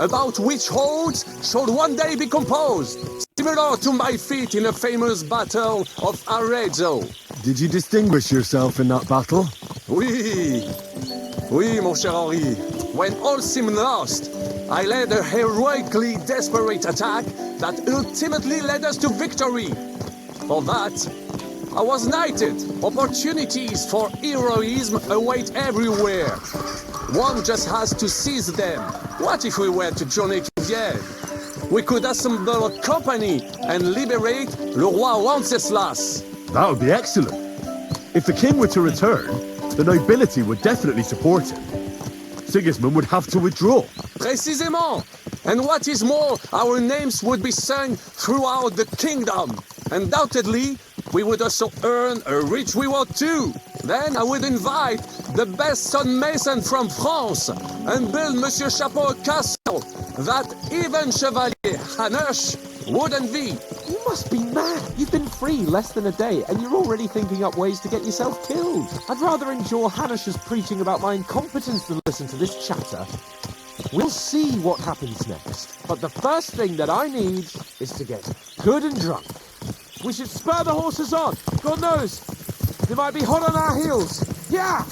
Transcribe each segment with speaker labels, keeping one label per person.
Speaker 1: about which holds should one day be composed, similar to my feat in the famous Battle of Arezzo.
Speaker 2: Did you distinguish yourself in that battle?
Speaker 1: Oui, oui, mon cher Henri. When all seemed lost, I led a heroically desperate attack that ultimately led us to victory. For that, I was knighted. Opportunities for heroism await everywhere. One just has to seize them. What if we were to journey to Vienne? We could assemble a company and liberate Le Roi Wenceslas.
Speaker 2: That would be excellent. If the king were to return, the nobility would definitely support him. Sigismund would have to withdraw.
Speaker 1: Précisément. And what is more, our names would be sung throughout the kingdom. Undoubtedly, we would also earn a rich reward too. Then I would invite the best stonemason from France and build Monsieur Chapeau a castle that even Chevalier Hanush would envy.
Speaker 3: You must be mad. You've been free less than a day and you're already thinking up ways to get yourself killed. I'd rather endure Hanush's preaching about my incompetence than listen to this chatter. We'll see what happens next. But the first thing that I need is to get good and drunk. We should spur the horses on. God knows, they might be hot on our heels. Yeah!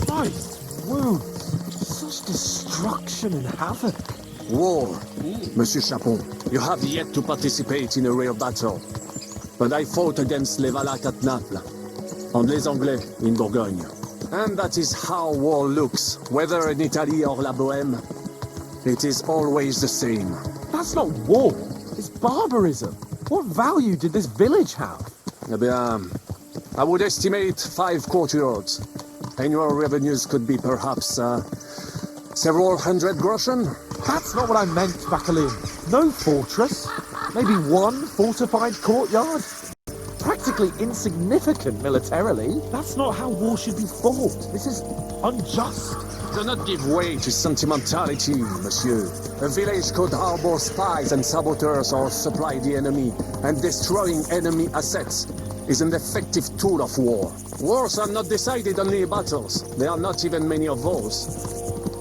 Speaker 3: Christ, wounds. Such destruction and havoc.
Speaker 1: War, Monsieur Chapeau. You have yet to participate in a real battle. But I fought against les Valaques at Naples, and les Anglais in Bourgogne. And that is how war looks, whether in Italy or La Bohème. It is always the same.
Speaker 3: That's not war. It's barbarism. What value did this village have?
Speaker 1: Eh bien, I would estimate 5 courtyards. Annual revenues could be perhaps several hundred groschen.
Speaker 3: That's not what I meant, Bacalin. No fortress. Maybe one fortified courtyard. Practically insignificant militarily. That's not how war should be fought. This is unjust.
Speaker 1: Do not give way to sentimentality, monsieur. A village could harbor spies and saboteurs or supply the enemy, and destroying enemy assets is an effective tool of war. Wars are not decided on mere battles. There are not even many of those.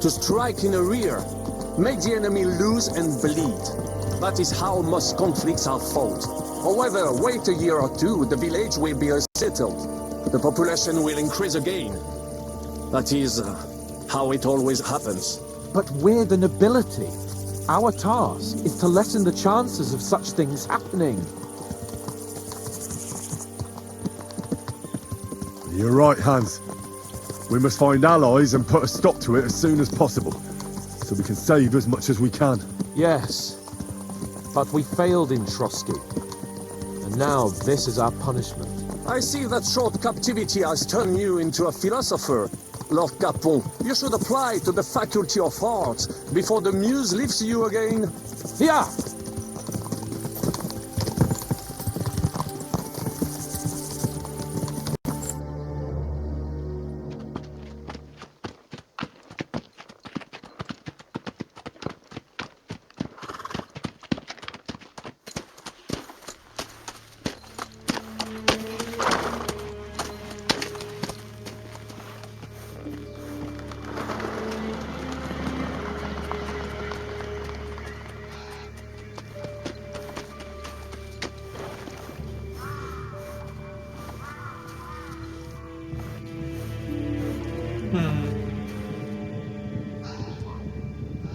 Speaker 1: To strike in the rear, make the enemy lose and bleed. That is how most conflicts are fought. However, wait a year or two, the village will be settled. The population will increase again. That is how it always happens.
Speaker 3: But we're the nobility. Our task is to lessen the chances of such things happening.
Speaker 2: You're right, Hans. We must find allies and put a stop to it as soon as possible, so we can save as much as we can.
Speaker 3: Yes, but we failed in Trotsky. And now this is our punishment.
Speaker 1: I see that short captivity has turned you into a philosopher. Lord Capon, you should apply to the Faculty of Arts before the muse leaves you again.
Speaker 3: Yeah!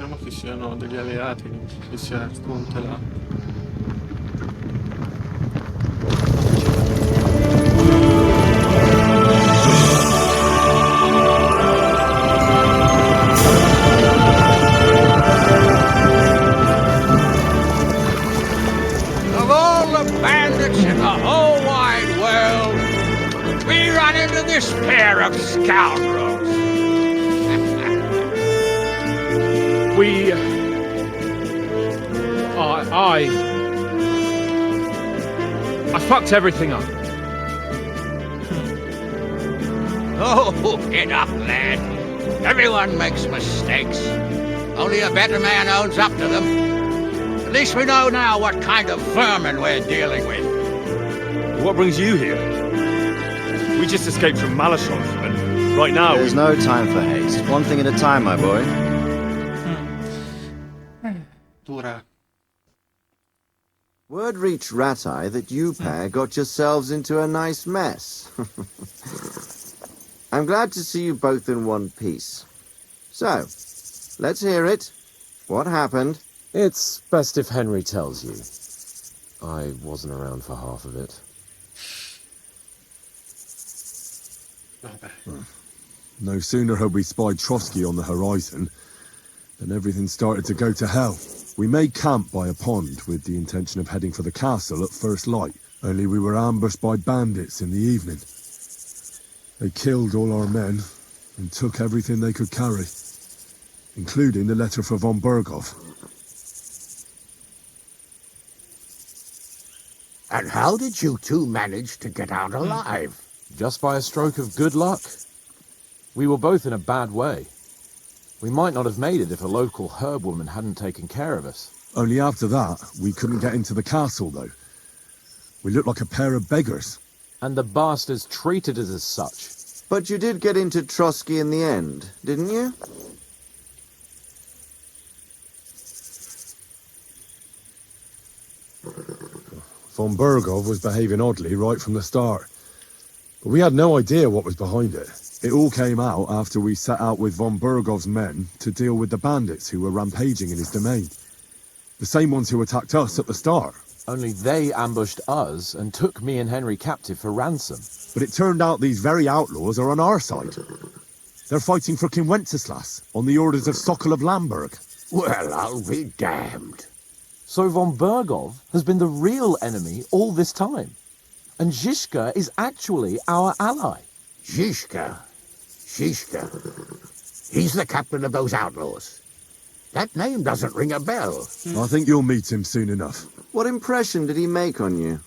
Speaker 4: Speriamo che siano degli alleati che si spunterà.
Speaker 5: Of all the bandits in the whole wide world, we run into this pair of scoundrels.
Speaker 6: I fucked everything up.
Speaker 5: Oh, get up, lad. Everyone makes mistakes. Only a better man owns up to them. At least we know now what kind of vermin we're dealing with.
Speaker 6: What brings you here? We just escaped from Malachov, and
Speaker 2: Right now,
Speaker 7: There's no time for haste. One thing at a time, my boy.
Speaker 4: Dura.
Speaker 7: Word reached Rat-Eye that you pair got yourselves into a nice mess. I'm glad to see you both in one piece. So, let's hear it. What happened?
Speaker 3: It's best if Henry tells you. I wasn't around for half of it.
Speaker 4: Vabbè.
Speaker 2: no sooner had we spied Trotsky on the horizon than everything started to go to hell. We made camp by a pond with the intention of heading for the castle at first light, only we were ambushed by bandits in the evening. They killed all our men and took everything they could carry, including the letter for von Berghoff.
Speaker 5: And how did you two manage to get out alive?
Speaker 3: Just by a stroke of good luck. We were both in a bad way. We might not have made it if a local herb woman hadn't taken care of us.
Speaker 2: Only after that, we couldn't get into the castle, though. We looked like a pair of beggars.
Speaker 3: And the bastards treated us as such.
Speaker 7: But you did get into Trotsky in the end, didn't you?
Speaker 2: Von Berghoff was behaving oddly right from the start. But we had no idea what was behind it. It all came out after we set out with von Berghoff's men to deal with the bandits who were rampaging in his domain. The same ones who attacked us at the start.
Speaker 3: Only they ambushed us and took me and Henry captive for ransom.
Speaker 2: But it turned out these very outlaws are on our side. They're fighting for King Wenceslas on the orders of Sokol of Lamberg.
Speaker 5: Well, I'll be damned.
Speaker 3: So von Berghoff has been the real enemy all this time. And Zizka is actually our ally.
Speaker 5: Zizka. He's the captain of those outlaws. That name doesn't ring a bell.
Speaker 2: I think you'll meet him soon enough.
Speaker 7: What impression did he make on you?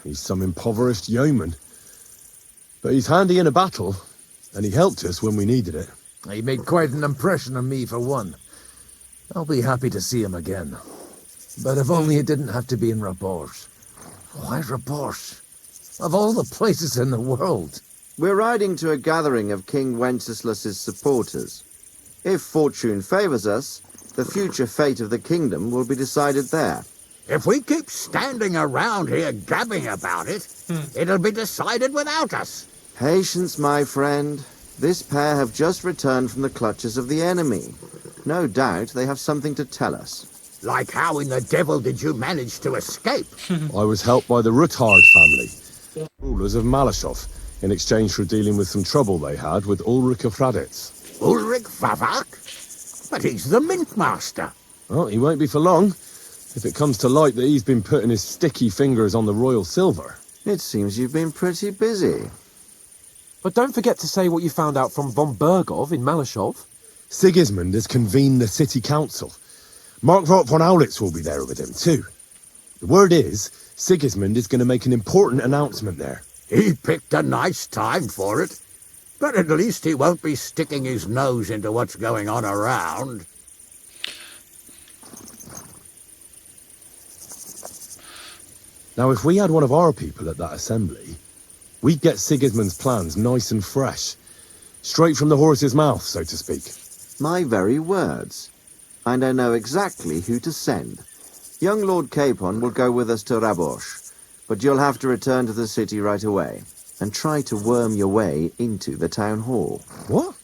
Speaker 2: He's some impoverished yeoman. But he's handy in a battle, and he helped us when we needed it.
Speaker 8: He made quite an impression on me, for one. I'll be happy to see him again. But if only it didn't have to be in Rabors. Why Rabors? Of all the places in the world.
Speaker 7: We're riding to a gathering of King Wenceslas's supporters. If fortune favors us, the future fate of the kingdom will be decided there.
Speaker 5: If we keep standing around here gabbing about it, it'll be decided without us.
Speaker 7: Patience, my friend. This pair have just returned from the clutches of the enemy. No doubt they have something to tell us.
Speaker 5: Like how in the devil did you manage to escape?
Speaker 2: I was helped by the Ruthard family, rulers of Malashov, in exchange for dealing with some trouble they had with Ulrich of Raditz.
Speaker 5: Ulrich Favak? But he's the mint master.
Speaker 2: Well, he won't be for long, if it comes to light that he's been putting his sticky fingers on the royal silver.
Speaker 7: It seems you've been pretty busy.
Speaker 3: But don't forget to say what you found out from von Berghoff in Malashov.
Speaker 2: Sigismund has convened the city council. Markvart von Aulitz will be there with him, too. The word is, Sigismund is going to make an important announcement there.
Speaker 5: He picked a nice time for it. But at least he won't be sticking his nose into what's going on around.
Speaker 2: Now, if we had one of our people at that assembly, we'd get Sigismund's plans nice and fresh. Straight from the horse's mouth, so to speak.
Speaker 7: My very words. And I know exactly who to send. Young Lord Capon will go with us to Rabosh, but you'll have to return to the city right away and try to worm your way into the town hall.
Speaker 2: What?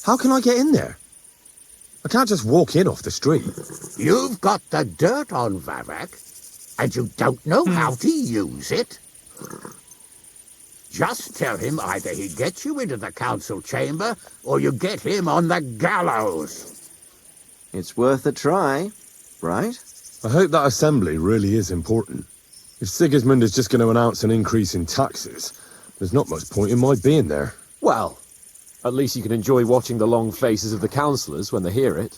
Speaker 2: How can I get in there? I can't just walk in off the street.
Speaker 5: You've got the dirt on Vavak, and you don't know how to use it. Just tell him either he gets you into the council chamber, or you get him on the gallows.
Speaker 7: It's worth a try, right?
Speaker 2: I hope that assembly really is important. If Sigismund is just going to announce an increase in taxes, there's not much point in my being there.
Speaker 3: Well, at least you can enjoy watching the long faces of the councillors when they hear it.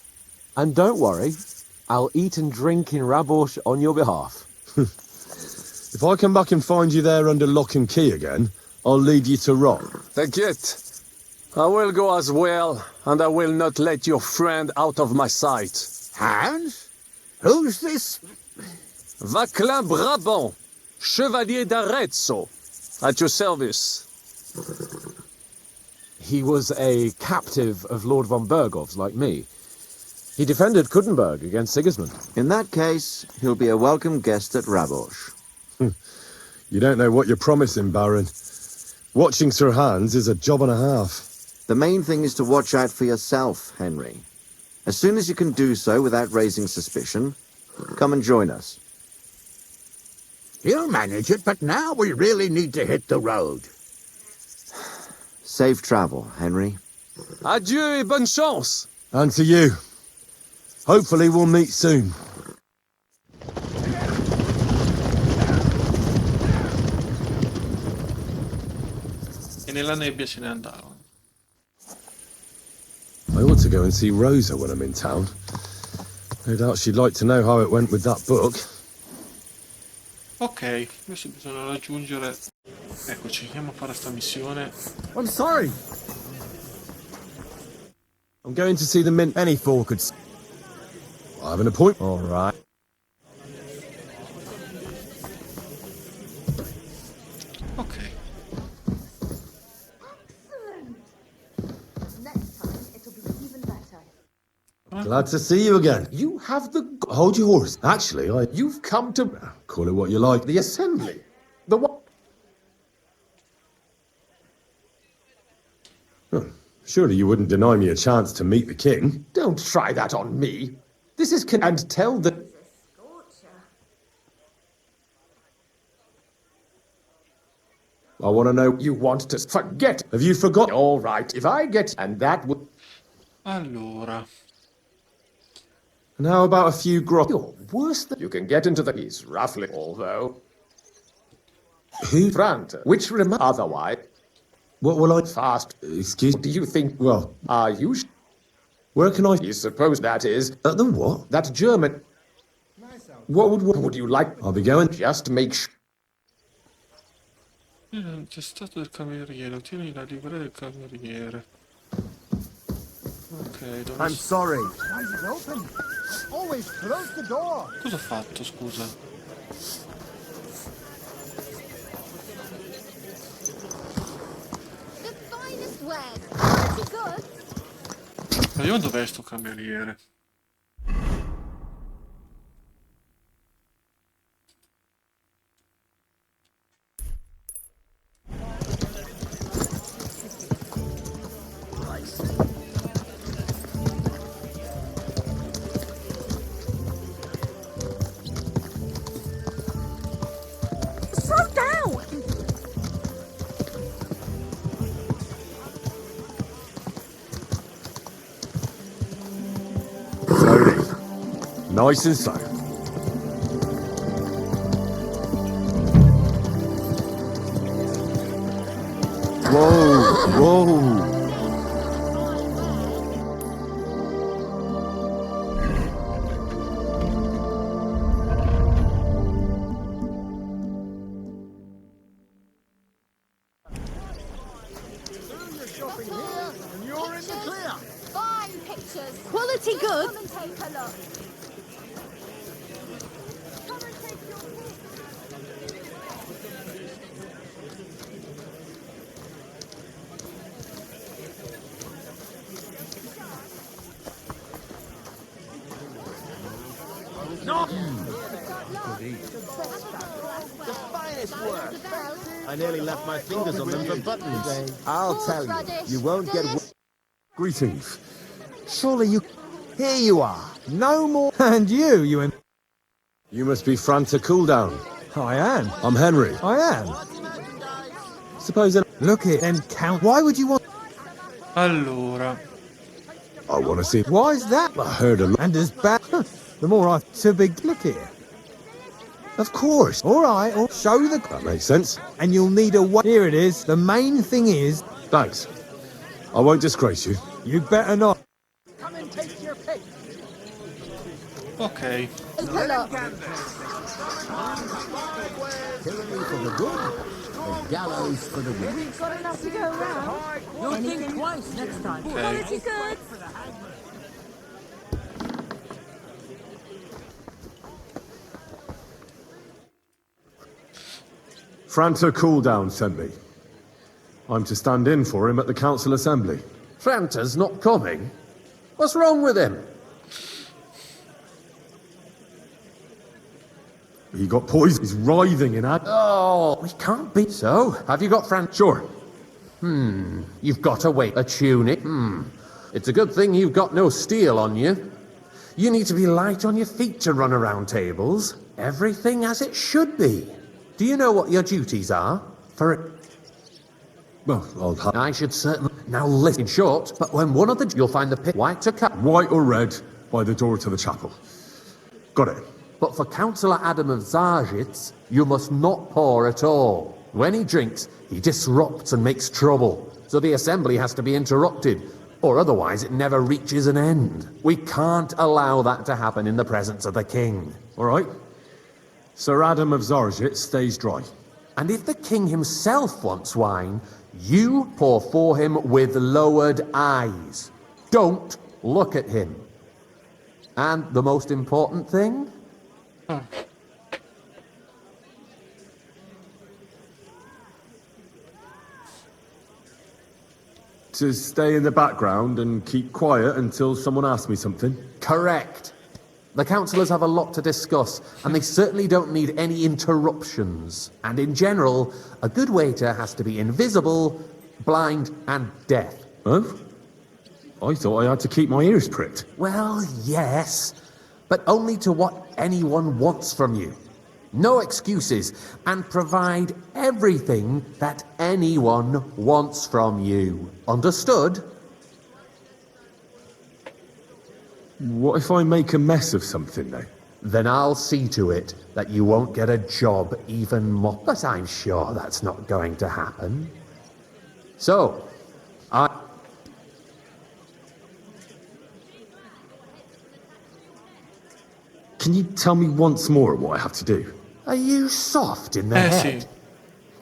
Speaker 3: And don't worry, I'll eat and drink in Rabosh on your behalf.
Speaker 2: If I come back and find you there under lock and key again, I'll lead you to rot.
Speaker 1: Take it. I will go as well, and I will not let your friend out of my sight.
Speaker 5: Hans? Who's this?
Speaker 1: Vaclin Brabant, Chevalier d'Arezzo, at your service.
Speaker 3: He was a captive of Lord von Bergov's, like me. He defended Kuttenberg against Sigismund.
Speaker 7: In that case, he'll be a welcome guest at Rabosh.
Speaker 2: You don't know what you're promising, Baron. Watching Sir Hans is a job and a half.
Speaker 7: The main thing is to watch out for yourself, Henry. As soon as you can do so without raising suspicion, come and join us.
Speaker 5: He'll manage it, but now we really need to hit the road.
Speaker 7: Safe travel, Henry.
Speaker 1: Adieu et bonne chance.
Speaker 2: And to you. Hopefully we'll meet soon.
Speaker 4: E nella nebbia se ne andavano.
Speaker 2: I ought to go and see Rosa when I'm in town. No doubt she'd like to know how it went with that book.
Speaker 4: Ok, adesso bisogna raggiungere... Eccoci, andiamo a fare sta missione.
Speaker 8: I'm sorry.
Speaker 2: I'm going to see the mint.
Speaker 8: Any fool could...
Speaker 2: I have an appointment.
Speaker 8: All right.
Speaker 4: Ok.
Speaker 9: Next time, it'll be even better.
Speaker 2: Glad to see you again.
Speaker 3: You have the...
Speaker 2: Hold your horse. Actually,
Speaker 3: You've come to...
Speaker 2: Call it what you like.
Speaker 3: the assembly. The what?
Speaker 2: Surely you wouldn't deny me a chance to meet the king.
Speaker 3: Don't try that on me. This is... And tell the...
Speaker 2: I want to know...
Speaker 3: You want to forget.
Speaker 2: Have you forgotten?
Speaker 3: All right, if I get... And that would...
Speaker 4: Allora.
Speaker 2: And how about a few
Speaker 3: You're worse than... You can get into the... He's roughly... Although...
Speaker 2: Who?
Speaker 3: Front, which otherwise...
Speaker 2: What will I...
Speaker 3: Fast.
Speaker 2: Excuse...
Speaker 3: Do you think...
Speaker 2: Well,
Speaker 3: Are you...
Speaker 2: where can I...
Speaker 3: You suppose that is...
Speaker 2: At the what?
Speaker 3: That German...
Speaker 2: What would...
Speaker 3: Would you like...
Speaker 2: I'll be going...
Speaker 3: Just make sure...
Speaker 4: C'è stato del cameriere, ottieni la livrea del cameriere. Ok, dove...
Speaker 8: I'm sorry. Why is it open? Always close the door.
Speaker 4: Cosa ho fatto, scusa?
Speaker 9: The finest wares. Pretty good.
Speaker 4: Vediamo dov'è sto cameriere.
Speaker 9: Slow down.
Speaker 2: Slowly. Nice and slow. Whoa, whoa.
Speaker 9: Fine pictures. Quality good. Come and take a look. Come and take your
Speaker 8: The finest work. I nearly left my fingers on them for buttons. I'll tell you, you won't get...
Speaker 2: Greetings.
Speaker 8: Surely you... Here you are. No more... And you...
Speaker 2: You must be Franta Cooldown.
Speaker 8: I am.
Speaker 2: I'm Henry.
Speaker 8: I am.
Speaker 2: Suppose I
Speaker 8: Look it and count. Why would you want...
Speaker 4: Allora.
Speaker 2: want to see...
Speaker 8: Why is that?
Speaker 2: I heard a lot.
Speaker 8: And as bad... The more I... To big... Look here.
Speaker 2: Of course.
Speaker 8: All right, I'll show the...
Speaker 2: That makes sense.
Speaker 8: And you'll need a... Here it is. The main thing is...
Speaker 2: Thanks. I won't disgrace you.
Speaker 8: You better not.
Speaker 9: Come and take your pick.
Speaker 4: Ok.
Speaker 9: Take a look.
Speaker 5: Tyranny for the good, the gallows for the wicked.
Speaker 9: We've got enough to go around.
Speaker 5: You'll think twice next time.
Speaker 9: Quality good.
Speaker 2: Franta Cooldown sent me. I'm to stand in for him at the council assembly.
Speaker 3: Franta's not coming? What's wrong with him?
Speaker 2: He got poisoned. He's writhing in agony.
Speaker 3: Oh, we can't be so. Have you got Fran?
Speaker 2: Sure.
Speaker 3: You've got to wait a tunic. It's a good thing you've got no steel on you. You need to be light on your feet to run around tables. Everything as it should be. Do you know what your duties are?
Speaker 2: Well, I'll have...
Speaker 3: I should certainly... Now listen short, but when one of the... You'll find the pit white to cut.
Speaker 2: White or red by the door to the chapel. Got it.
Speaker 3: But for Councillor Adam of Zarjitz, you must not pour at all. When he drinks, he disrupts and makes trouble. So the assembly has to be interrupted, or otherwise it never reaches an end. We can't allow that to happen in the presence of the king.
Speaker 2: All right. Sir Adam of Zarjit stays dry.
Speaker 3: And if the king himself wants wine, you pour for him with lowered eyes. Don't look at him. And the most important thing?
Speaker 2: To stay in the background and keep quiet until someone asks me something?
Speaker 3: Correct. The councillors have a lot to discuss, and they certainly don't need any interruptions. And in general, a good waiter has to be invisible, blind, and deaf.
Speaker 2: Huh? I thought I had to keep my ears pricked.
Speaker 3: Well, yes, but only to what anyone wants from you. No excuses, and provide everything that anyone wants from you. Understood?
Speaker 2: What if I make a mess of something, though?
Speaker 3: Then I'll see to it that you won't get a job even more. But I'm sure that's not going to happen. So,
Speaker 2: Can you tell me once more what I have to do?
Speaker 3: Are you soft in the head?
Speaker 4: Sì.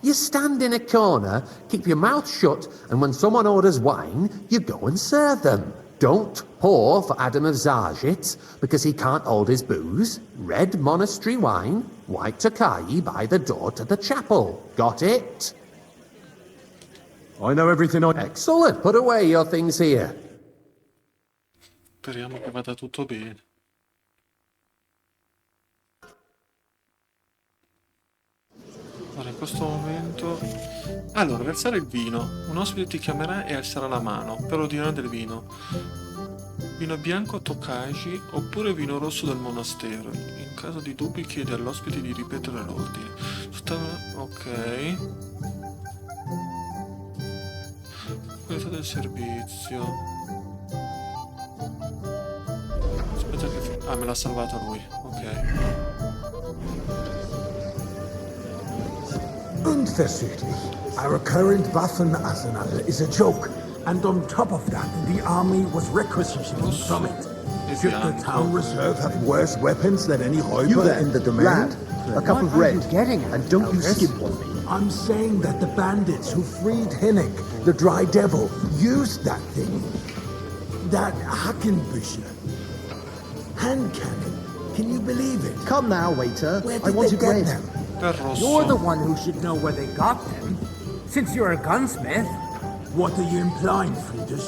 Speaker 3: You stand in a corner, keep your mouth shut, and when someone orders wine, you go and serve them. Don't pour for Adam of Zarjit, because he can't hold his booze. Red monastery wine, white Tokai by the door to the chapel. Got it?
Speaker 2: I know everything I...
Speaker 3: Excellent. Put away your things here.
Speaker 4: Speriamo che vada tutto bene. Allora, in questo momento... Allora, versare il vino. Un ospite ti chiamerà e alzerà la mano per ordinare del vino. Vino bianco a Tokaji oppure vino rosso del monastero. In caso di dubbi chiede all'ospite di ripetere l'ordine. Ok. Qualità del servizio. Aspetta che... Ah, me l'ha salvata lui. Ok.
Speaker 10: Unversüchlich. Our current Waffenarsenal is a joke. And on top of that, the army was requisitioning from it. Should the town reserve have worse weapons than any Räuber in the domain?
Speaker 11: Lad, a cup of red. And don't you skimp on me.
Speaker 10: I'm saying that the bandits who freed Hinnick, the Dry Devil, used that thing. That Hackenbücher. Hand cannon. Can you believe it?
Speaker 11: Come now, waiter.
Speaker 10: Where did
Speaker 11: I wanted
Speaker 10: they get
Speaker 11: red.
Speaker 10: them?
Speaker 12: You're the one who should know where they got them, since you're a gunsmith.
Speaker 10: What are you implying, Friedrich?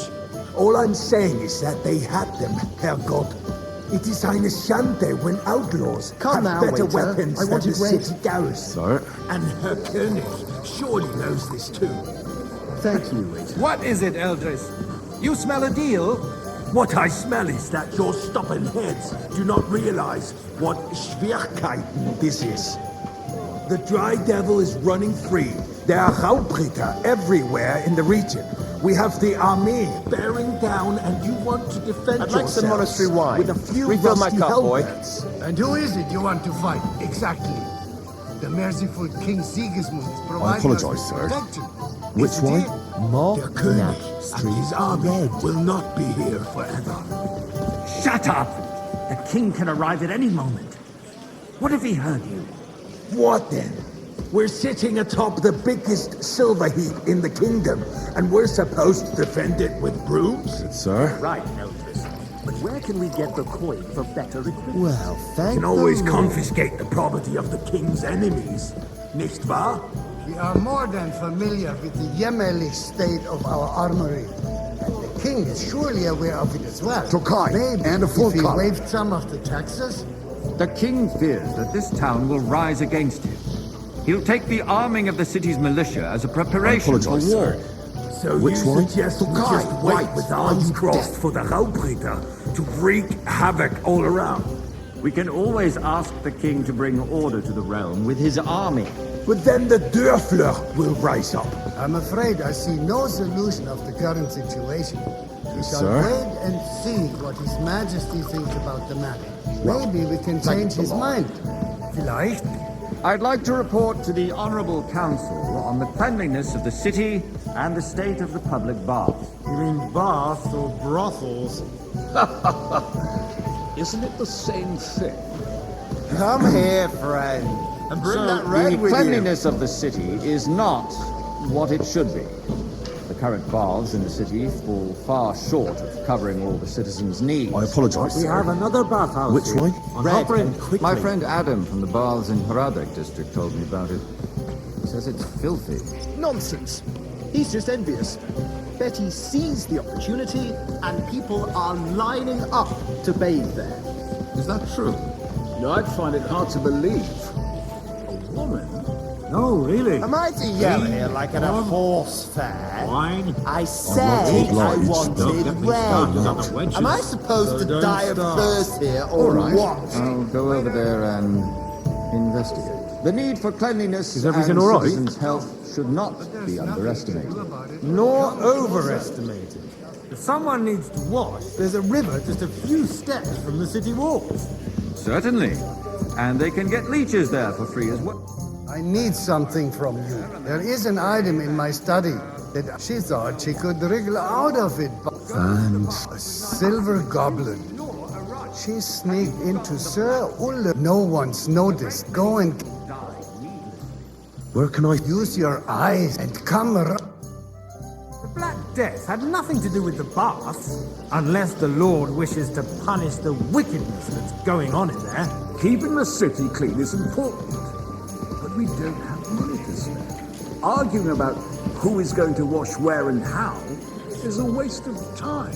Speaker 10: All I'm saying is that they had them, Herrgott. It is eine Schande when outlaws have better weapons than the city garrison.
Speaker 2: Sir?
Speaker 10: And Herr König surely knows this too.
Speaker 11: Thank you, waiter.
Speaker 12: What is it, Eldris? You smell a deal?
Speaker 10: What I smell is that your stubborn heads do not realize what Schwierigkeiten this is. The Dry Devil is running free. There are Raubritter everywhere in the region. We have the army bearing down, and you want to defend
Speaker 11: I'd like some monastery wine.
Speaker 10: with a few
Speaker 11: Refill my
Speaker 10: rusty
Speaker 11: cup, boy.
Speaker 10: helmets.
Speaker 13: And who is it you want to fight, exactly? The merciful King Sigismund is providing us with
Speaker 2: apologize, sir.
Speaker 13: protection.
Speaker 2: Which
Speaker 13: Isn't
Speaker 2: one?
Speaker 13: it?
Speaker 10: Der König and his army will not be here forever.
Speaker 12: Shut up! The king can arrive at any moment. What if he heard you?
Speaker 10: What then? We're sitting atop the biggest silver heap in the kingdom, and we're supposed to defend it with brooms?
Speaker 2: Sir?
Speaker 12: Right, Eldris. But where can we get the coin for better equipment?
Speaker 11: Well,
Speaker 10: We
Speaker 11: thank
Speaker 10: can always
Speaker 11: the Lord.
Speaker 10: confiscate the property of the king's enemies, nicht wahr?
Speaker 13: We are more than familiar with the yeomanly state of our armory. And the king is surely aware of it as well.
Speaker 11: Tokai,
Speaker 13: Maybe
Speaker 11: and a full
Speaker 13: if he
Speaker 11: collar.
Speaker 13: waived some of the taxes?
Speaker 14: The king fears that this town will rise against him. He'll take the arming of the city's militia as a preparation for war.
Speaker 10: So
Speaker 2: Which
Speaker 10: you
Speaker 2: one?
Speaker 10: suggest we just wait with arms crossed for the Raubreiter to wreak havoc all around?
Speaker 14: We can always ask the king to bring order to the realm with his army.
Speaker 10: But then the Dörfler will rise up.
Speaker 13: I'm afraid I see no solution of the current situation. We shall
Speaker 2: Sir?
Speaker 13: wait and see what His Majesty thinks about the matter. Maybe we can change his mind.
Speaker 10: Vielleicht.
Speaker 14: I'd like to report to the Honorable Council on the cleanliness of the city and the state of the public baths.
Speaker 10: You mean baths or brothels?
Speaker 11: Isn't it the same thing?
Speaker 7: Come here, friend.
Speaker 10: And bring
Speaker 7: So
Speaker 10: that red
Speaker 7: the
Speaker 10: with you.
Speaker 7: cleanliness of the city is not what it should be. The current baths in the city fall far short of covering all the citizens' needs.
Speaker 2: I apologize,
Speaker 10: We
Speaker 2: sir.
Speaker 10: have another bathhouse.
Speaker 2: Which
Speaker 10: here.
Speaker 2: way?
Speaker 10: Unhopper and quickly.
Speaker 7: My friend Adam from the baths in Haradek district told me about it. He says it's filthy.
Speaker 11: Nonsense. He's just envious. Bet he sees the opportunity and people are lining up to bathe there.
Speaker 10: Is that true?
Speaker 11: I'd find it hard to believe. A woman?
Speaker 10: No, really.
Speaker 13: Am I to yell here like at a horse fair?
Speaker 10: Wine?
Speaker 13: I
Speaker 2: not
Speaker 13: said I
Speaker 2: obliged.
Speaker 13: wanted red. Am I supposed to
Speaker 10: don't
Speaker 13: die of
Speaker 10: start.
Speaker 13: thirst here or what?
Speaker 7: I'll go over there and investigate. The need for cleanliness
Speaker 6: Is everything
Speaker 7: and
Speaker 6: all right?
Speaker 7: citizens' health should not be underestimated.
Speaker 13: Nor overestimated.
Speaker 10: If someone needs to wash, there's a river just a few steps from the city walls.
Speaker 14: Certainly. And they can get leeches there for free as well.
Speaker 13: I need something from you. There is an item in my study that she thought she could wriggle out of it.
Speaker 2: And
Speaker 13: A silver goblet. She sneaked into Sir Ulle. No one's noticed. Go and
Speaker 2: where can I...
Speaker 13: use your eyes and come around.
Speaker 12: The Black Death had nothing to do with the baths, unless the Lord wishes to punish the wickedness that's going on in there.
Speaker 10: Keeping the city clean is important, but we don't have money to spend. Arguing about who is going to wash where and how is a waste of time.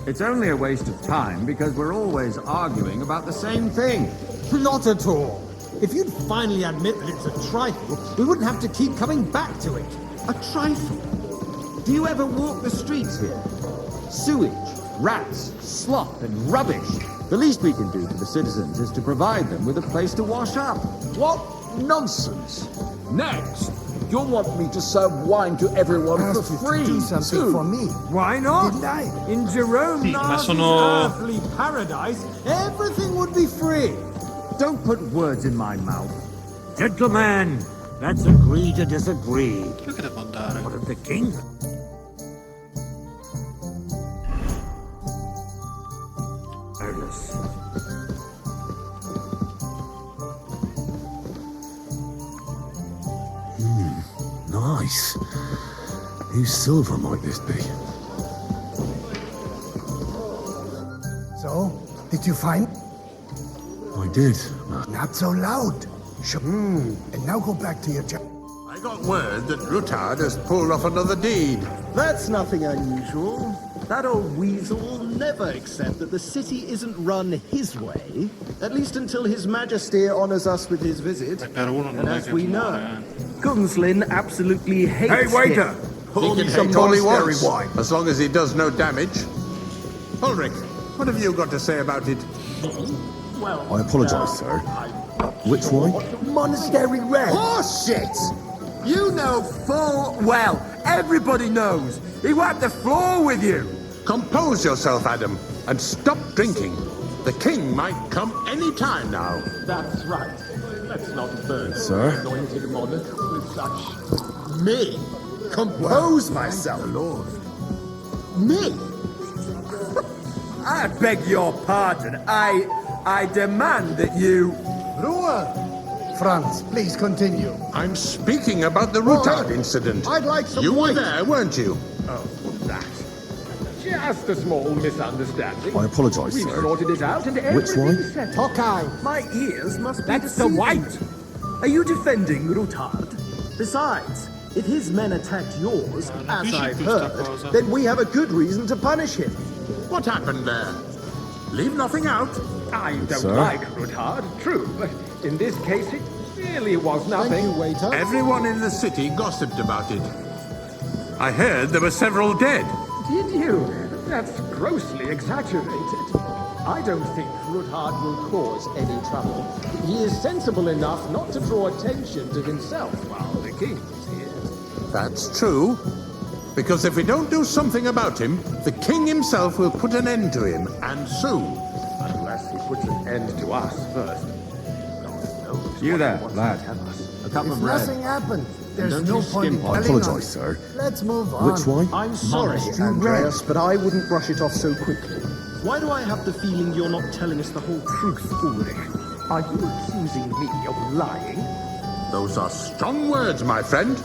Speaker 14: It's only a waste of time because we're always arguing about the same thing.
Speaker 12: Not at all. If you'd finally admit that it's a trifle, we wouldn't have to keep coming back to it.
Speaker 7: A trifle? Do you ever walk the streets here? Sewage, rats, slop, and rubbish. The least we can do for the citizens is to provide them with a place to wash up.
Speaker 11: What nonsense! Next, you'll want me to serve wine to everyone for
Speaker 13: Asked you
Speaker 11: free,
Speaker 13: to do something
Speaker 11: too.
Speaker 13: for me.
Speaker 12: Why not?
Speaker 13: Didn't I?
Speaker 12: In Jerome
Speaker 4: Sì, ma
Speaker 12: Nardi's
Speaker 4: sono-
Speaker 12: earthly paradise, everything would be free.
Speaker 14: Don't put words in my mouth.
Speaker 12: Gentlemen, let's agree to disagree.
Speaker 4: Dove che devo andare?
Speaker 12: What of the king? Careless.
Speaker 2: Nice. Whose silver might this be?
Speaker 13: So, did you find?
Speaker 2: I did.
Speaker 13: Not so loud. And now go back to your job.
Speaker 15: I got word that Rutard has pulled off another deed.
Speaker 11: That's nothing unusual. That old weasel will never accept that the city isn't run his way, at least until His Majesty honors us with his visit.
Speaker 4: Per uno non
Speaker 11: And
Speaker 4: è
Speaker 11: as
Speaker 4: che
Speaker 11: we
Speaker 4: muore,
Speaker 11: know, Gunslin absolutely hates
Speaker 10: Hey, waiter!
Speaker 11: him.
Speaker 15: He can
Speaker 10: some
Speaker 15: hate all he
Speaker 10: monastery
Speaker 15: wants,
Speaker 10: wine.
Speaker 15: as long as he does no damage. Ulrich, what have you got to say about it?
Speaker 2: I apologize, sir. Which wine?
Speaker 11: Monastery red.
Speaker 10: Horseshit! You know full well, everybody knows. He wiped the floor with you.
Speaker 15: Compose yourself, Adam, and stop drinking. The king might come any time now.
Speaker 11: That's right. Let's not burn
Speaker 2: Sir?
Speaker 11: anointed monarch with such... Me? Compose myself.
Speaker 10: Lord.
Speaker 11: Me?
Speaker 10: I beg your pardon. I demand that you...
Speaker 13: Ruhe! Franz, please continue.
Speaker 15: I'm speaking about the Rutard incident.
Speaker 11: I'd like some
Speaker 15: You were
Speaker 11: white.
Speaker 15: there, weren't you?
Speaker 10: Oh, that. Just a small misunderstanding.
Speaker 2: I apologize,
Speaker 10: We've
Speaker 2: sir.
Speaker 10: sorted it out and
Speaker 2: Which one?
Speaker 10: everything's settled.
Speaker 13: Tokai.
Speaker 10: My ears must be
Speaker 12: That's the
Speaker 10: deceiving.
Speaker 12: white.
Speaker 10: Are you defending Rutard?
Speaker 11: Besides, if his men attacked yours, as I've heard, then we have a good reason to punish him.
Speaker 15: What happened there? Leave nothing out.
Speaker 16: I don't like Ruthard, true, but in this case it really was nothing.
Speaker 13: Thank you, waiter.
Speaker 15: Everyone in the city gossiped about it. I heard there were several dead.
Speaker 16: Did you? That's grossly exaggerated. I don't think Ruthard will cause any trouble. He is sensible enough not to draw attention to himself while the king is here.
Speaker 15: That's true. Because if we don't do something about him, the king himself will put an end to him, and soon.
Speaker 16: Unless he puts an end to us first.
Speaker 14: You there, lad. A cup of bread.
Speaker 13: Nothing happened. There's no point in
Speaker 2: I apologise, sir.
Speaker 13: Let's move on.
Speaker 2: Which way?
Speaker 11: I'm sorry, Andreas, but I wouldn't brush it off so quickly. Why do I have the feeling you're not telling us the whole truth, Ulrich?
Speaker 16: Are you accusing me of lying?
Speaker 15: Those are strong words, my friend.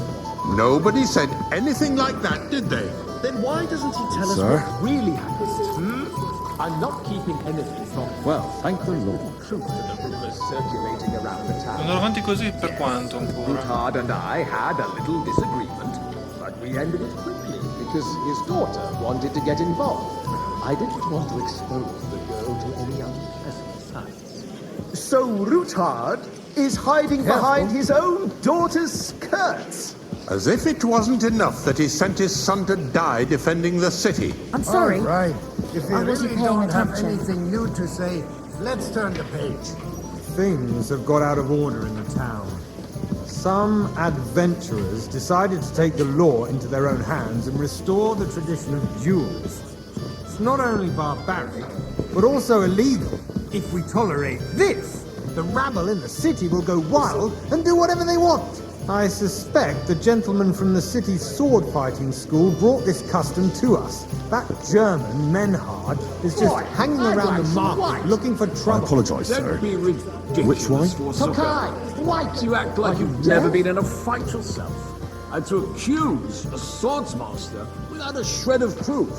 Speaker 15: Nobody said anything like that, did they?
Speaker 11: Then why doesn't he tell us what really happened?
Speaker 16: I'm not keeping anything from you.
Speaker 14: Well, thank the Lord.
Speaker 16: Truth to the rumors circulating around the town.
Speaker 4: Andrò avanti così per quanto ancora?
Speaker 16: Ruthard and I had a little disagreement, but we ended it quickly because his daughter wanted to get involved. I didn't want to expose the girl to any unpleasant sights.
Speaker 11: So Ruthard is hiding behind his own daughter's skirts.
Speaker 15: As if it wasn't enough that he sent his son to die defending the city.
Speaker 9: I'm sorry.
Speaker 13: All right. If you
Speaker 9: I wasn't
Speaker 13: really
Speaker 9: paying
Speaker 13: don't have
Speaker 9: attention.
Speaker 13: anything new to say, let's turn the page.
Speaker 12: Things have got out of order in the town. Some adventurers decided to take the law into their own hands and restore the tradition of duels. It's not only barbaric, but also illegal. If we tolerate this, the rabble in the city will go wild and do whatever they want. I suspect the gentleman from the city's sword-fighting school brought this custom to us. That German, Menhard, is just hanging around the market looking for trouble.
Speaker 2: I apologise, sir.
Speaker 17: Don't be ridiculous.
Speaker 2: Which way?
Speaker 17: Tokai, white! You act like you've never been in a fight yourself. And to accuse a swordsmaster without a shred of proof.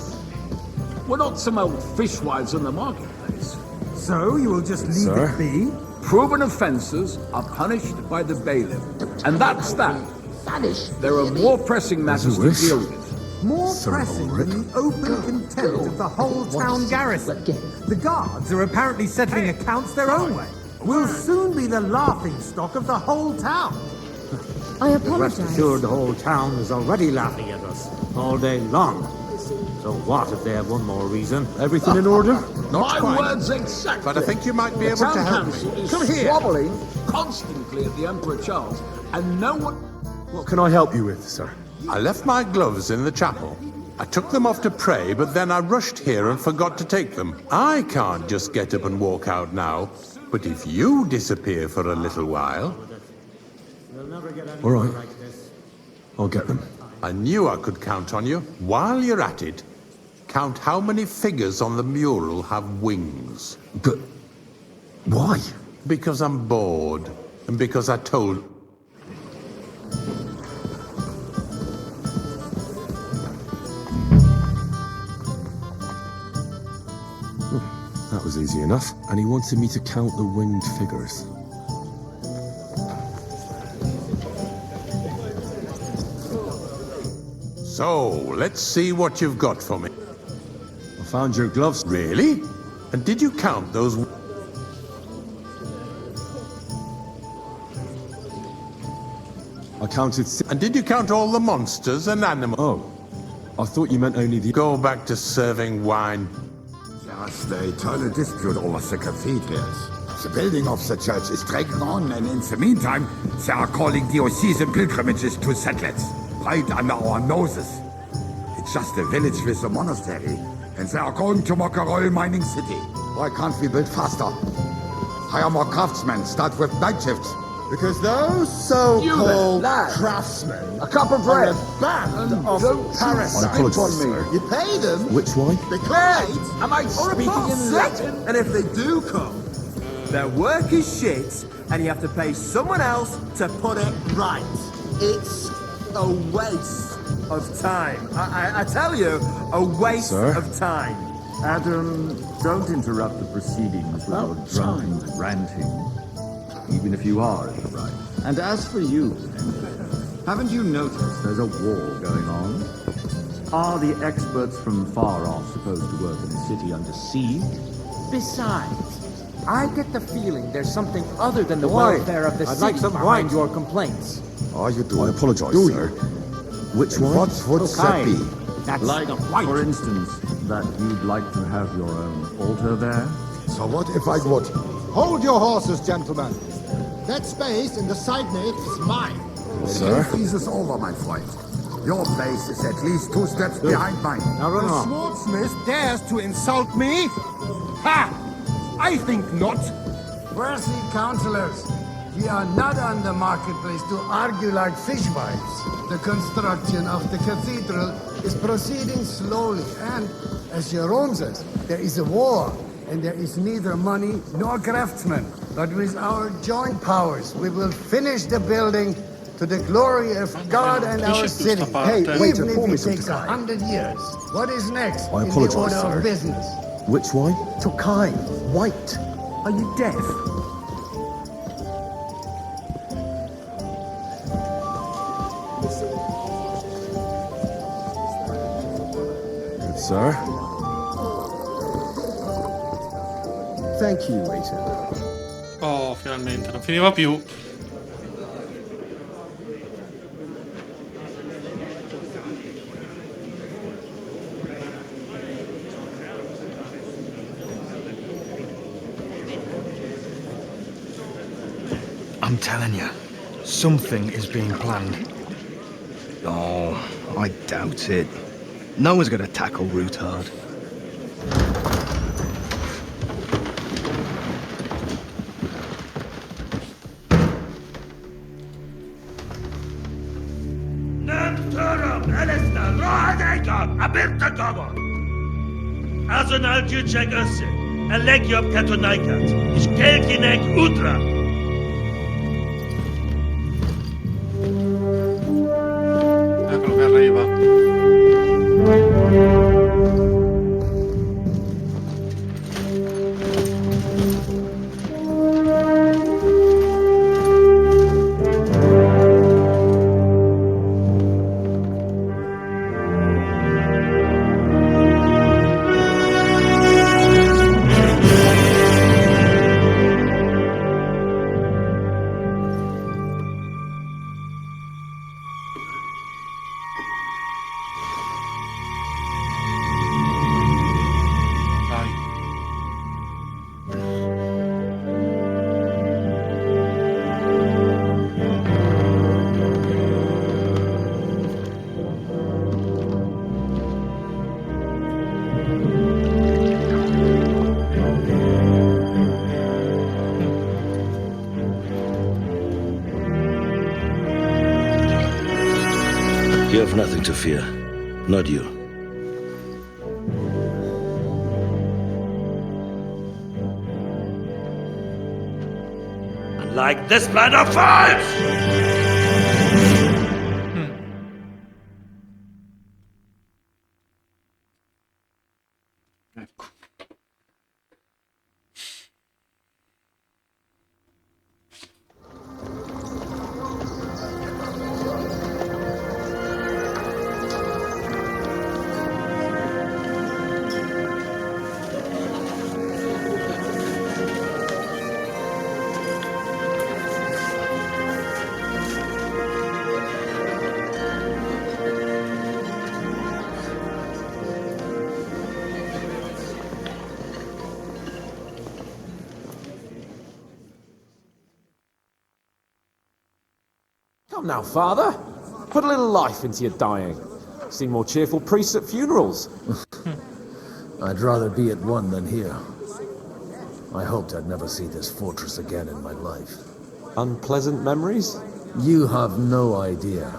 Speaker 17: We're not some old fishwives in the marketplace.
Speaker 12: So you will just leave it be?
Speaker 17: Proven offences are punished by the bailiff. And that's that. There are more pressing matters to deal with.
Speaker 12: More pressing than the open contempt of the whole town garrison. The guards are apparently settling accounts their own way. We'll soon be the laughing stock of the whole town.
Speaker 9: I apologize.
Speaker 18: Rest assured the whole town is already laughing at us all day long. So what if they have one more reason?
Speaker 2: Everything in order?
Speaker 15: Not
Speaker 17: My
Speaker 15: quite.
Speaker 17: words exactly.
Speaker 15: But I think you might be able
Speaker 17: the
Speaker 15: to
Speaker 17: town
Speaker 15: help
Speaker 17: council
Speaker 15: me.
Speaker 17: is
Speaker 15: Come here.
Speaker 17: squabbling constantly at the Emperor Charles, and no one...
Speaker 2: What can I help you with, sir?
Speaker 15: I left my gloves in the chapel. I took them off to pray, but then I rushed here and forgot to take them. I can't just get up and walk out now. But if you disappear for a little while...
Speaker 2: All right. I'll get them.
Speaker 15: I knew I could count on you. While you're at it, count how many figures on the mural have wings.
Speaker 2: But why?
Speaker 15: Because I'm bored, and because I told...
Speaker 2: That was easy enough. And he wanted me to count the winged figures.
Speaker 15: So, let's see what you've got for me.
Speaker 2: I found your gloves.
Speaker 15: Really? And did you count those...
Speaker 2: I counted
Speaker 15: And did you count all the monsters and animals?
Speaker 2: Oh, I thought you meant only the...
Speaker 15: Go back to serving wine.
Speaker 19: Just a tolle dispute over the cathedrals. The building of the church is dragging on, and in the meantime, they are calling diocesan pilgrimages to settlers, right under our noses. It's just a village with a monastery, and they are going to mock a royal mining city. Why can't we build faster? Hire more craftsmen, start with night shifts.
Speaker 11: Because those so-called craftsmen
Speaker 17: A cup of bread.
Speaker 11: are a band of
Speaker 2: I
Speaker 11: parasites.
Speaker 2: apologise, sir.
Speaker 11: You pay them,
Speaker 2: Which way?
Speaker 11: they come,
Speaker 17: Am I speaking in Latin?
Speaker 11: and if they do come,
Speaker 20: their work is shit, and you have to pay someone else to put it right.
Speaker 11: it's a waste
Speaker 20: Of time. I tell you, a waste of time.
Speaker 14: Adam, don't interrupt the proceedings with your drunken ranting, even if you are in the right. And as for you, Haven't you noticed there's a war going on? Are the experts from far off supposed to work in a city under siege?
Speaker 3: Besides, I get the feeling there's something other than the
Speaker 18: Why?
Speaker 3: welfare of the
Speaker 18: I'd
Speaker 3: city
Speaker 18: like some
Speaker 3: behind
Speaker 18: wine.
Speaker 3: your complaints.
Speaker 2: Oh, you do. I apologize,
Speaker 19: Do
Speaker 2: sir.
Speaker 19: Which one? What would that be?
Speaker 3: That's
Speaker 14: Like,
Speaker 3: the white.
Speaker 14: for instance, that you'd like to have your own altar there?
Speaker 19: So what if I would?
Speaker 10: Hold your horses, gentlemen. That space in the side nave is mine.
Speaker 2: Sir?
Speaker 19: Freezes over, my friend. Your place is at least 2 steps behind mine.
Speaker 18: Now run
Speaker 10: The
Speaker 18: on.
Speaker 10: swordsmith dares to insult me? Ha! I think not.
Speaker 13: Worthy councillors, ye are not on the marketplace to argue like fishwives. The construction of the cathedral is proceeding slowly, and, as Jerome says, there is a war, and there is neither money nor craftsmen. But with our joint powers, we will finish the building to the glory of God and our city.
Speaker 4: Hey,
Speaker 13: wait, even if it takes 100 years. What is next
Speaker 2: I
Speaker 13: in the
Speaker 2: apologize,
Speaker 13: order
Speaker 2: sir.
Speaker 13: of business?
Speaker 2: Which wine?
Speaker 10: Tokai, white.
Speaker 14: Are you deaf?
Speaker 2: Good, sir.
Speaker 10: Thank you, waiter.
Speaker 4: Oh, finalmente, non finiva più.
Speaker 21: I'm telling you, something is being planned. Oh, I doubt it. No one's gonna tackle Rootard.
Speaker 22: Azonal Juchek Össe, Elegiop Katonaikat, ich Kelkinek Utra.
Speaker 4: Eccolo che arriva. Vai.
Speaker 23: You have nothing to fear. Not you.
Speaker 22: Like this plan of falls!
Speaker 4: Ecco.
Speaker 3: Come now, father. Put a little life into your dying. Seen more cheerful priests at funerals.
Speaker 8: I'd rather be at one than here. I hoped I'd never see this fortress again in my life.
Speaker 3: Unpleasant memories?
Speaker 8: You have no idea.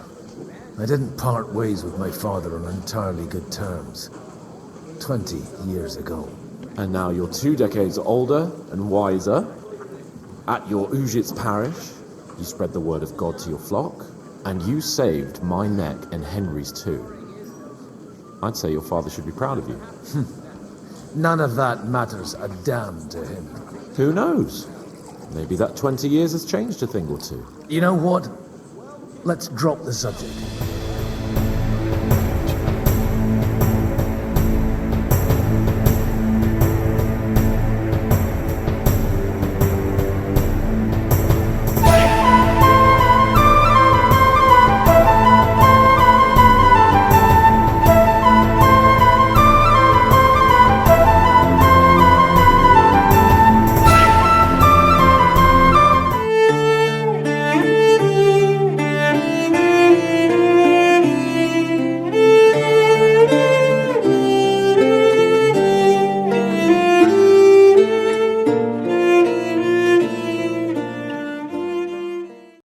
Speaker 8: I didn't part ways with my father on entirely good terms. 20 years ago.
Speaker 3: And now you're 2 decades older and wiser. At your Ujit's parish, you spread the word of God to your flock, and you saved my neck and Henry's too. I'd say your father should be proud of you.
Speaker 8: None of that matters a damn to him.
Speaker 3: Who knows? Maybe that 20 years has changed a thing or two.
Speaker 8: You know what? Let's drop the subject.